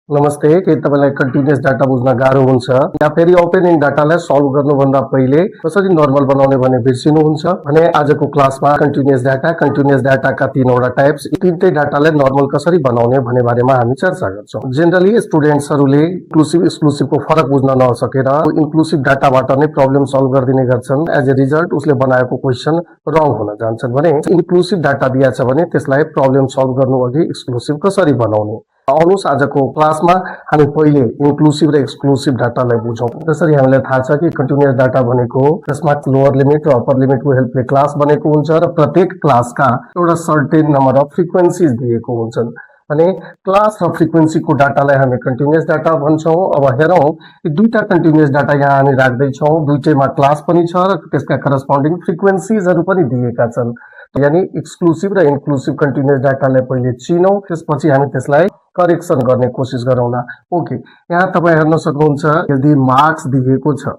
नमस्ते के तपाईँलाई कन्टिन्युअस डाटा बुझ्न गाह्रो हुन्छ या फेरि ओपनिङ डाटालाई सल्भ गर्नुभन्दा पहिले कसरी नर्मल बनाउने भने बिर्सिनुहुन्छ भने आजको क्लासमा कन्टिन्युअस डाटाका तीनवटा टाइप्स तीनटै डाटालाई नर्मल कसरी बनाउने भन्ने बारेमा हामी चर्चा गर्छौं। जेनरली स्टुडेन्ट्सहरूले इन्क्लुसिभ एक्सक्लुसिभको फरक बुझ्न नसकेर इन्क्लुसिभ डाटाबाट नै प्रब्लम सल्भ गर्दिने गर्छन्। एज ए रिजल्ट उसले बनाएको क्वेसन रङ हुन जान्छन्। भने इन्क्लुसिभ डाटा दिएछ भने त्यसलाई प्रब्लम सल्भ गर्नु अघि एक्सक्लुसिभ कसरी बनाउने आउनुहोस् आजको क्लासमा हामी पहिले इन्क्लुसिभ र एक्सक्लुसिभ डाटालाई बुझौं। त्यसरी हामीलाई थाहा छ कि कन्टिन्युअस डाटा भनेको त्यसमा लोअर लिमिट र अप्पर लिमिटको हेल्पले क्लास बनेको हुन्छ र प्रत्येक क्लासका एउटा सर्टेन नम्बर अफ फ्रिक्वेन्सीज दिएको हुन्छन्। भने क्लास र फ्रिक्वेन्सीको डाटालाई हामी कन्टिन्युअस डाटा भन्छौं। अब हेरौं कि दुईटा कन्टिन्युअस डाटा यहाँ हामी राख्दै छौं, दुईटैमा क्लास पनि छ र त्यसका करस्पोन्डिङ फ्रिक्वेन्सीजहरू पनि दिएका छन्। यानी एक्सक्लुसिभ र इन्क्लुसिभ कन्टिन्युअस डाटालाई पहिले चिनौं, त्यसपछि हामी त्यसलाई करेक्सन गर्ने कोसिस गरौँला। ओके, यहाँ तपाईं हेर्न सक्नुहुन्छ यदि मार्क्स दिएको छ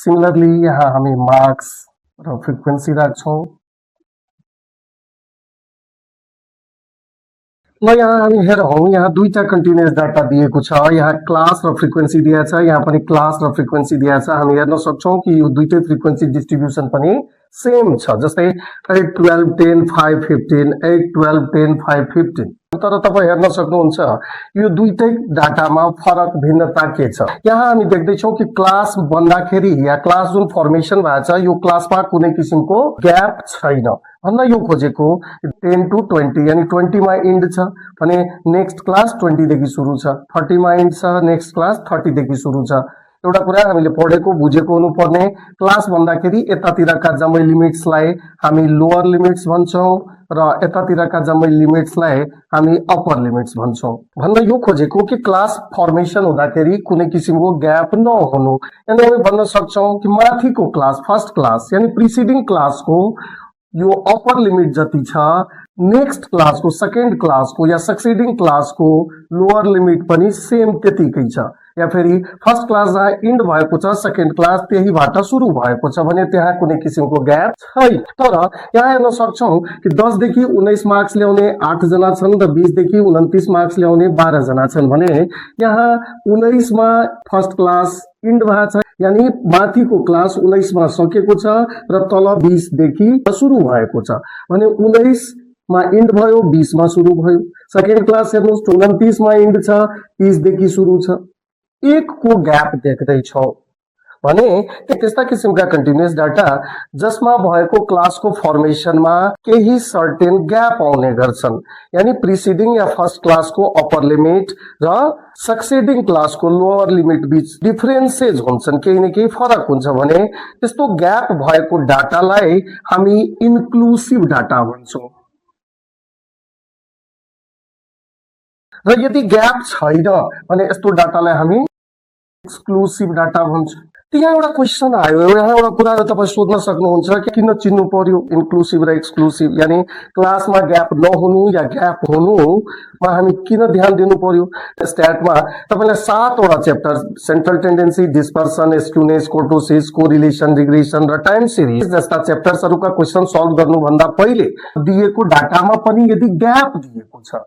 सिमिलरली यहाँ हामी मार्क्स र फ्रिक्वेन्सी राख्छौं। ल यहाँ हामी हेरौं, यहाँ दुईटा कन्टिन्युअस डाटा दिएको छ, यहाँ क्लास र फ्रिक्वेन्सी दिएको छ, यहाँ पनि क्लास र फ्रिक्वेन्सी दिएको छ। हामी हेर्न सक्छौं कि यो दुईटै फ्रिक्वेन्सी डिस्ट्रिब्युसन पनि सेम छ, जस्तै 8 12 10 5 15 8 12 10 5 15। तर तपाईं हेर्न सक्नुहुन्छ यो दुईटै डाटामा फरक भिन्नता के छ। यहाँ हामी देख्दैछौं कि क्लास भन्दाखेरि या क्लास जुन फर्मेसन भएको छ यो क्लासमा कुनै किसिमको ग्याप छैन भन्न यो खोजेको। 10 to 20 यानी 20 मा इन्ड छ भने नेक्स्ट क्लास 20 देखि सुरु छ, 30 मा इन्ड छ नेक्स्ट क्लास 30 देखि सुरु छ। एउटा कुरा हामीले पढेको बुझेको हुनुपर्ने, क्लास भन्दाखेरि यतातिरका जम्मै लिमिट्सलाई हामी लोअर लिमिट्स भन्छौं र यतातिरका जम्मै लिमिट्सलाई हामी अप्पर लिमिट्स भन्छौं। भन्न यो खोजेको कि क्लास फर्मेसन हुँदाखेरि कुनै किसिमको ग्याप नहुनु। यानी हामी भन्न सक्छौं कि माथिको क्लास फर्स्ट क्लास यानी प्रिसिडिङ क्लासको यो अप्पर लिमिट जति छ, नेक्स्ट क्लासको सेकेन्ड क्लासको या सक्सिडिङ क्लासको लोअर लिमिट पनि सेम त्यतिकै छ। या फेरि फर्स्ट क्लास जहाँ इन्ड भएको छ सेकेन्ड क्लास त्यहीबाट सुरु भएको छ भने त्यहाँ कुनै किसिमको ग्याप छैन। तर यहाँ हेर्न सक्छौं कि 10 देखि 19 मार्क्स ल्याउने 8 जना छन् र 20 देखि 29 मार्क्स ल्याउने 12 जना छन् भने यहाँ 19 मा फर्स्ट क्लास इन्ड भएको छ, यानी माथिको क्लास 19 मा सकेको छ र तल 20 देखि सुरु भएको छ भने 19 मा इन्ड भयो 20 मा सुरु भयो। सेकेन्ड क्लास हेर्नुहोस् 29 मा इन्ड छ 30 देखि सुरु छ, एक को ग्याप देख्दैछौं। भने त्यस्ता किसिमका कन्टिन्युअस डाटा जसमा भएको क्लासको फर्मेसनमा केही सर्टेन ग्याप आउने गर्छन्, यानी प्रिसिडिङ या फर्स्ट क्लासको अप्पर लिमिट र सक्सिडिङ क्लासको लोअर लिमिट बीच डिफरेन्सेस हुन्छन्, केही न केही फरक हुन्छ भने त्यस्तो ग्याप भएको डाटालाई हामी इन्क्लुसिभ डाटा भन्छौं। र यदि ग्याप छैन भने यस्तो डाटालाई हामी एक्सक्लुसिभ डाटा भन्छौं। यहाँ एउटा क्वेसन आयो, यहाँ एउटा कुरा तपाईं सोध्न सक्नुहुन्छ कि किन चिन्नु पर्यो इन्क्लुसिभ र एक्सक्लुसिभ, यानी क्लासमा ग्याप नहुनु या ग्याप हुनुमा हामी किन ध्यान दिनु पर्यो। स्ट्याटमा तपाईलाई 7 वटा chapter central tendency, dispersion, skewness, kurtosis, correlation, regression र टाइम सिरिज जस्ता च्याप्टर्सहरुका क्वेसन सल्भ गर्नुभन्दा पहिले दिएको डाटामा पनि यदि ग्याप दिएको छ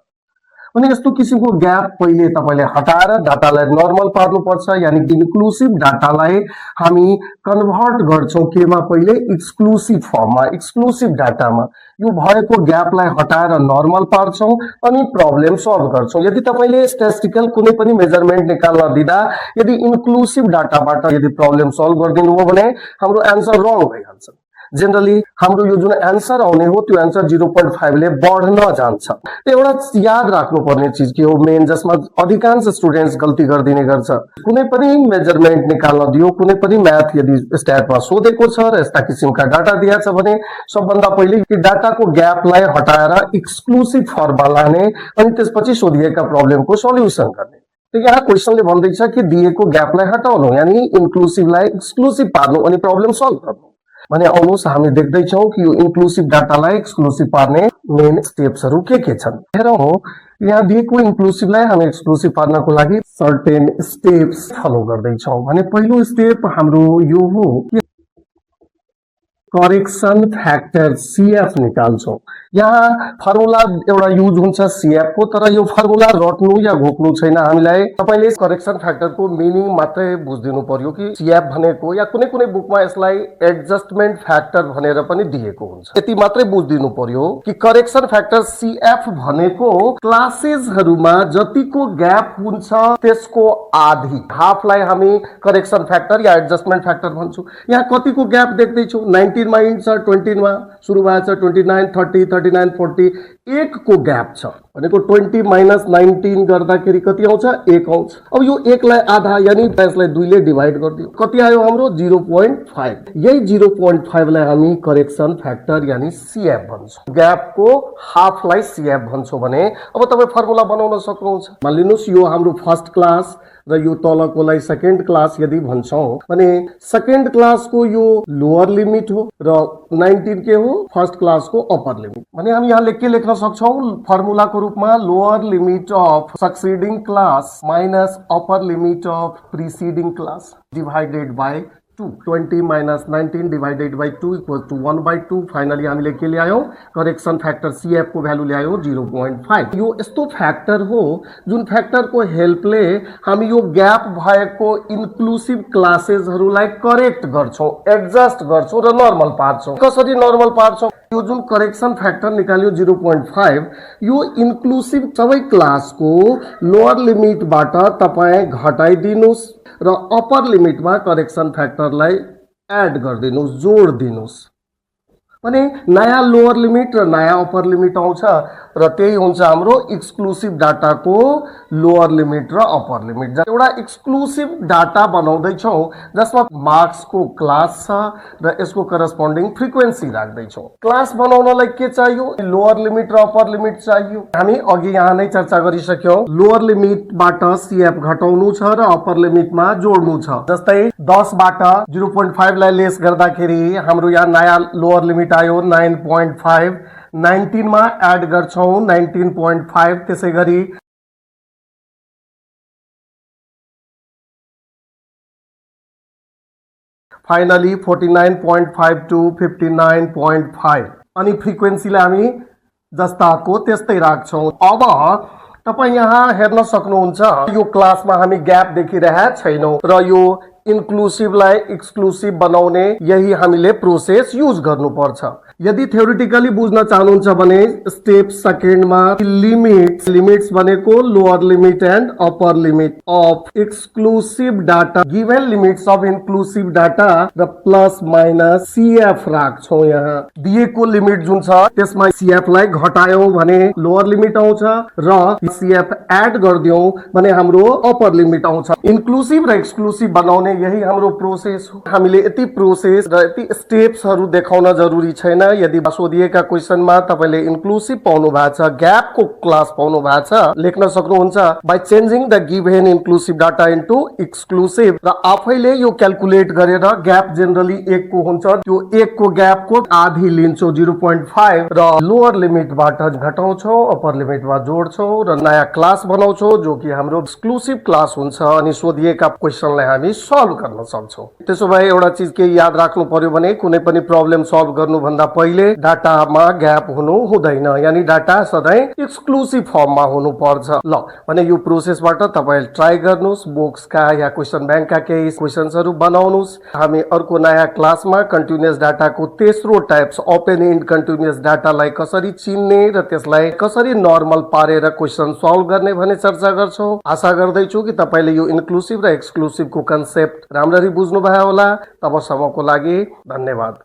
भने यस्तो किसिमको ग्याप पहिले तपाईले हटाएर डाटालाई नर्मल पार्नुपर्छ। यानी इन्क्लुसिभ डाटालाई हामी कन्भर्ट गर्छौं केमा, पहिले एक्सक्लुसिभ फर्ममा, एक्सक्लुसिभ डाटामा यो भएको ग्यापलाई हटाएर नर्मल पार्छौं अनि प्रब्लम सल्भ गर्छौं। यदि तपाईले स्ट्याटिस्टिकल कुनै पनि मेजरमेन्ट निकाल्न दिदा यदि इन्क्लुसिभ डाटाबाट यदि प्रब्लम सल्भ गर्दिनु हो भने हाम्रो एन्सर रङ भइहाल्छ। जेनरली हाम्रो यो जुन एन्सर आउने हो त्यो एन्सर 0.5 ले बढ्न जान्छ। एउटा याद राख्नुपर्ने चीज के हो मेन, जसमा अधिकांश स्टुडेन्ट्स गल्ती गर्दिने गर्छ, कुनै पनि मेजरमेन्ट निकाल्न दियो, कुनै पनि म्याथ यदि स्ट्याटमा सोधेको छ र यस्ता किसिमका डाटा दिएको छ भने सबभन्दा पहिले यो डाटाको ग्यापलाई हटाएर एक्सक्लुसिभ फर्ममा लाने अनि त्यसपछि सोधिएका प्रब्लमको सल्युसन गर्ने। यहाँ क्वेसनले भन्दैछ कि दिएको ग्यापलाई हटाउनु, यानी इन्क्लुसिभलाई एक्सक्लुसिभ पार्नु अनि प्रब्लम सल्भ गर्नु। भने आउनुहोस् हामी देख्दैछौं कि यो इन्क्लुसिभ डाटालाई एक्सक्लुसिभ पार्ने मेन स्टेप्सहरु के छन्। हेरौं, यहाँ दिएको इन्क्लुसिभलाई हामी एक्सक्लुसिभ पार्नको लागि सर्टेन स्टेप्स फलो गर्दैछौं। भने पहिलो स्टेप हाम्रो यो हो करेक्सन फ्याक्टर सीएफ निकाल्छौं। यहाँ फर्मुला एउटा युज हुन्छ सीएफ को, तर यो फर्मुला रट्नु या घोक्नु छैन हामीलाई। तपाईले करेक्सन फ्याक्टरको मिनिङ मात्रै बुझिदिनु पर्यो कि सीएफ भनेको, या कुनै कुनै बुकमा यसलाई एडजस्टमेन्ट फ्याक्टर भनेर पनि दिएको हुन्छ। यति मात्रै बुझिदिनु पर्यो कि करेक्सन फ्याक्टर सीएफ भनेको क्लासेसहरुमा जतिको ग्याप हुन्छ त्यसको आधी, हाफलाई हामी करेक्सन फ्याक्टर या एडजस्टमेन्ट फ्याक्टर भन्छौं। यहाँ कतिको ग्याप देख्दैछौं, 19 मा इन्ड छ, 20 मा सुरु भएको छ, 29, 30, 39, 40 1 को ग्याप छ भनेको 20 माइनस 19 गर्दाखेरि कति आउँछ, 1 आउँछ। अब यो 1 लाई आधा यानी यसलाई 2 ले डिवाइड गरिदियो, कति आयो हाम्रो 0.5। यही 0.5 लाई हामी करेक्सन फ्याक्टर यानी सीएफ भन्छौं। ग्याप को हाफ लाई सीएफ भन्छौं भने अब तपाई फर्मुला बनाउन सक्नुहुन्छ। मान लिनुस् यो हाम्रो फर्स्ट क्लास र यो तलकोलाई सेकेन्ड क्लास यदि भन्छौं भने सेकेन्ड क्लास को यो लोअर लिमिट हो र 19 के हो फर्स्ट क्लास को अप्पर लिमिट। भने हामी यहाँ के लेख्न सक्छौं फर्मुला को रूपमा, lower limit of succeeding class minus upper limit of preceding class divided by 2। 20 minus 19 divided by 2 equal to 1/2। Finally हामीले के ल्यायौं, करेक्सन फ्याक्टर सीएफ को भ्यालु ल्यायौं 0.5। यो यस्तो फ्याक्टर हो जुन फ्याक्टर को हेल्पले हामी यो ग्याप भएको इन्क्लुसिभ क्लासेसहरुलाई करेक्ट गर्छौं, एडजस्ट गर्छौं र नर्मल पार्छौं। कसरी नर्मल पार्छौं, यो जुन करेक्सन फ्याक्टर निकाल्यो 0.5, यो इन्क्लुसिभ सबै क्लासको लोअर लिमिटबाट तपाई घटाइदिनुस् र अप्पर लिमिटमा करेक्सन फ्याक्टरलाई एड गरिदिनुस्, जोड दिनुस्। भने नयाँ लोअर लिमिट र नयाँ अप्पर लिमिट आउँछ र त्यही हुन्छ हाम्रो एक्सक्लुसिभ डाटाको लोअर लिमिट र अप्पर लिमिट। एउटा एक्सक्लुसिभ डाटा बनाउँदै छौं जसमा मार्क्स को क्लास छ र यसको करस्पोन्डिङ फ्रिक्वेन्सी राख्दै छौं। क्लास बनाउनलाई के चाहियो, लोअर लिमिट र अप्पर लिमिट चाहियो। हामी अघि यहाँ नै चर्चा गरिसक्यौं, लोअर लिमिटबाट सीएफ घटाउनु छ र अप्पर लिमिटमा जोड्नु छ। जस्तै 10 बाट 0.5 लाई लेस गर्दाखेरि हाम्रो यहाँ नयाँ लोअर लिमिट आयो 9.5। 19 मा एड गर्छौं 19.5, त्यसैगरी फाइनली 49.5 टु 59.5 अनि फ्रिक्वेन्सीलाई हामी जस्ताको त्यस्तै राख्छौं। अब तपाई यहाँ हेर्न सक्नुहुन्छ यो क्लासमा हामी ग्याप देखिरहेका छैनौं र यो इन्क्लुसिभलाई एक्सक्लुसिभ बनाउने यही हामीले प्रोसेस युज गर्नुपर्छ। यदि थ्योरेटिकली बुझ्न चाहनुहुन्छ भने स्टेप सेकेन्डमा लिमिट्स भनेको lower limit and upper limit of exclusive data given limits of inclusive data र प्लस माइनस सीएफ राख्छौं। यहाँ दिएको लिमिट जुन छ त्यसमा सीएफ लाई घटायौं भने लोअर लिमिट आउँछ र सीएफ एड गर्दियौं भने हाम्रो अप्पर लिमिट आउँछ। इन्क्लुसिभ र एक्सक्लुसिभ बनाउने यही हाम्रो प्रोसेस हो। हामीले यति प्रोसेस र यति स्टेप्सहरु देखाउन जरुरी छैन। यदि सोधिएका क्वेशनमा तपाईले इन्क्लुसिभ पाउनु भएको छ, ग्याप को क्लास पाउनु भएको छ, लेख्न सक्नुहुन्छ by changing the given inclusive data into exclusive र आफैले यो क्याल्कुलेट गरेर ग्याप जेनरली 1 को हुन्छ, त्यो 1 को ग्याप को आधी लिन्छौ 0.5 र लोअर लिमिटबाट घटाउँछौ, अप्पर लिमिटमा जोड्छौ र नयाँ क्लास बनाउँछौ जो कि हाम्रो एक्सक्लुसिभ क्लास हुन्छ अनि सोधिएका क्वेशनलाई हामी सल्भ गर्न सक्छौं। त्यसो भए एउटा चीज के याद राख्नु पर्यो भने कुनै पनि प्रब्लम सल्भ गर्नु भन्दा पहिले डाटामा ग्याप हुनु हुँदैन, यानी डाटा सधैं एक्सक्लुसिभ फर्ममा हुनु पर्छ। ल भने यो प्रोसेसबाट तपाईले ट्राई गर्नुस्, बुक्सका या क्वेशन बैंकका केही क्वेशन्सहरु बनाउनुस्। हामी अर्को नयाँ क्लासमा कन्टिन्युअस डाटाको तेस्रो टाइप्स ओपन एन्ड कन्टिन्युअस डाटालाई कसरी चिन्ने र त्यसलाई कसरी नर्मल पारेर क्वेशन सल्भ गर्ने भन्ने चर्चा गर्छौं। आशा गर्दैछु कि तपाईले यो इन्क्लुसिभ र एक्सक्लुसिभ को कन्सेप्ट राम्ररी बुझ्नु भयो होला। तबसम्मको लागि धन्यवाद।